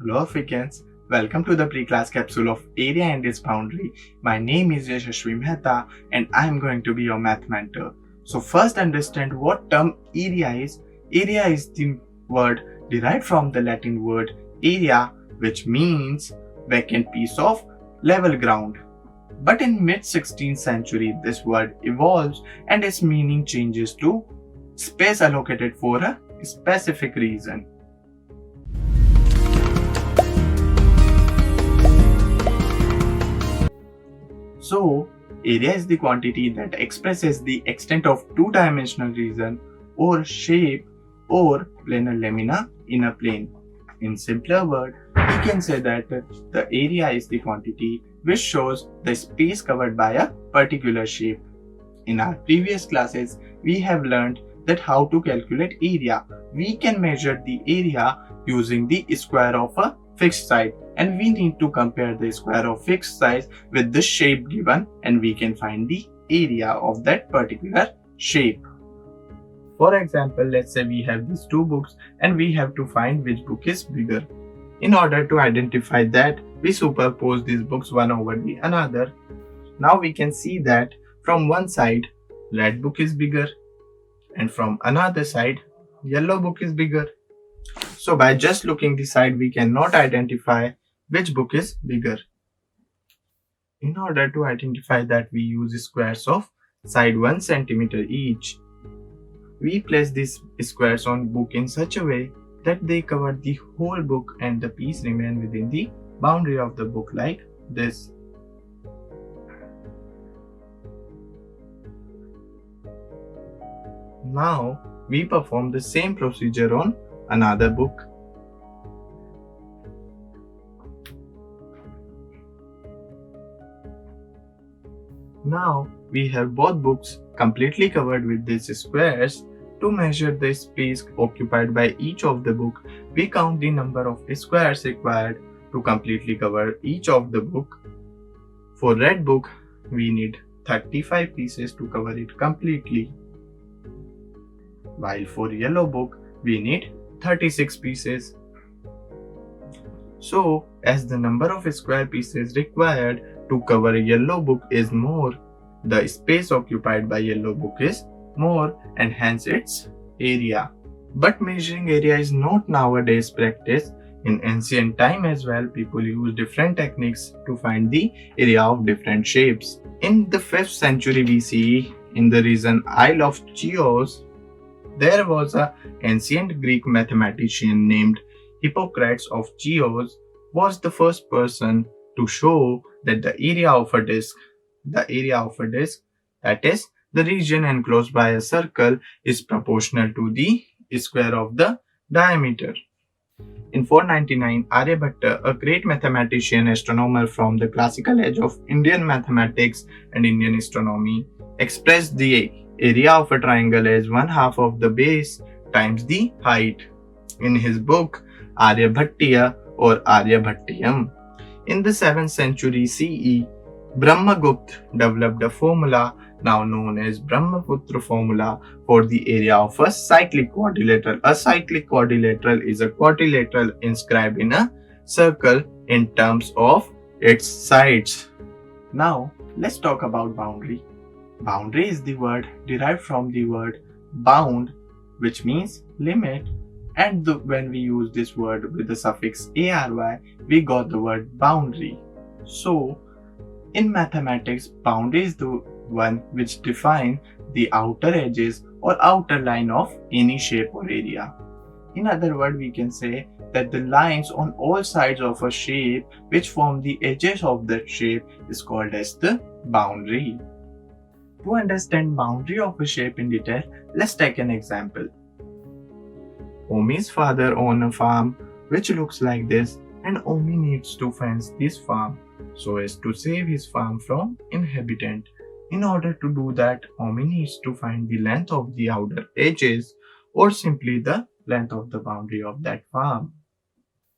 Hello Africans, welcome to the pre-class capsule of area and its boundary. My name is Yashasvi Mehta and I am going to be your math mentor. So first understand what term area is. Area is the word derived from the Latin word area, which means vacant piece of level ground. But in mid-16th century this word evolves and its meaning changes to space allocated for a specific reason. So, area is the quantity that expresses the extent of two-dimensional region or shape or planar lamina in a plane. In simpler words, we can say that the area is the quantity which shows the space covered by a particular shape. In our previous classes, we have learned that how to calculate area. We can measure the area using the square of a fixed side, and we need to compare the square of fixed size with the shape given, and we can find the area of that particular shape. For example, let's say we have these two books and we have to find which book is bigger. In order to identify that, we superpose these books one over the another. Now we can see that from one side, red book is bigger, and from another side, yellow book is bigger. So by just looking the side, we cannot identify which book is bigger. In order to identify that, we use squares of side 1 cm each. We place these squares on book in such a way that they cover the whole book and the piece remain within the boundary of the book like this. Now we perform the same procedure on another book. Now we have both books completely covered with these squares. To measure the space occupied by each of the book, we count the number of squares required to completely cover each of the book. For red book, we need 35 pieces to cover it completely, while for yellow book, we need 36 pieces. So, as the number of square pieces required to cover a yellow book is more, the space occupied by yellow book is more, and hence its area. But measuring area is not nowadays practice. In ancient time as well, people used different techniques to find the area of different shapes. In the 5th century BCE, in the region Isle of Chios, there was an ancient Greek mathematician named Hippocrates of Chios was the first person to show that the area of a disk, that is, the region enclosed by a circle, is proportional to the square of the diameter. In 499, Aryabhatta, a great mathematician astronomer from the classical age of Indian mathematics and Indian astronomy, expressed the area of a triangle as 1/2 of the base times the height in his book Aryabhattiya or Aryabhattiyam. In the 7th century CE, Brahmagupta developed a formula now known as Brahmaputra formula for the area of a cyclic quadrilateral. A cyclic quadrilateral is a quadrilateral inscribed in a circle in terms of its sides. Now, let's talk about boundary. Boundary is the word derived from the word bound, which means limit, and when we use this word with the suffix ary, we got the word boundary. So, in mathematics, boundary is the one which defines the outer edges or outer line of any shape or area. In other words, we can say that the lines on all sides of a shape which form the edges of that shape is called as the boundary. To understand boundary of a shape in detail, let's take an example. Omi's father owns a farm which looks like this, and Omi needs to fence this farm so as to save his farm from inhabitant. In order to do that, Omi needs to find the length of the outer edges or simply the length of the boundary of that farm.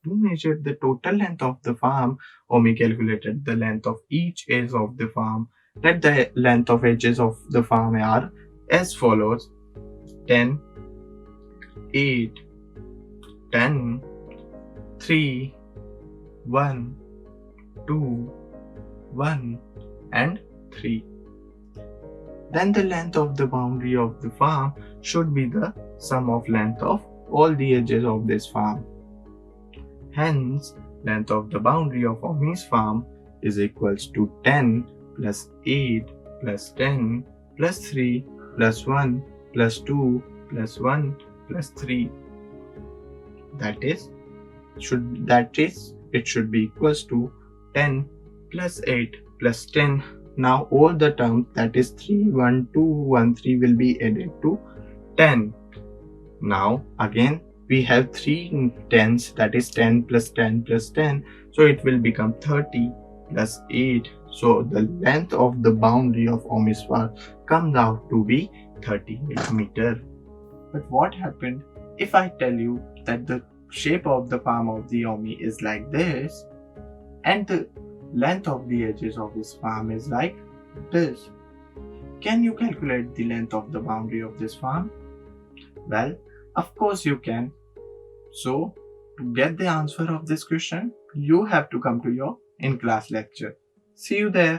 To measure the total length of the farm, Omi calculated the length of each edge of the farm. Let the length of edges of the farm are as follows: 10, 8, 10, 3, 1, 2, 1 and 3. Then the length of the boundary of the farm should be the sum of length of all the edges of this farm. Hence, length of the boundary of Omi's farm is equals to 10 plus 8 plus 10 plus 3 plus 1 plus 2 plus 1 plus 3. It should be equals to 10 plus 8 plus 10. Now all the terms, that is 3, 1, 2, 1, 3 will be added to 10. Now again we have 3 tens, that is 10 plus 10 plus 10. So it will become 30 plus 8. So the length of the boundary of Omi's farm comes out to be 38 meter. But what happened if I tell you that the shape of the farm of the Omi is like this and the length of the edges of his farm is like this? Can you calculate the length of the boundary of this farm? Well, of course you can. So, to get the answer of this question, you have to come to your in-class lecture. See you there.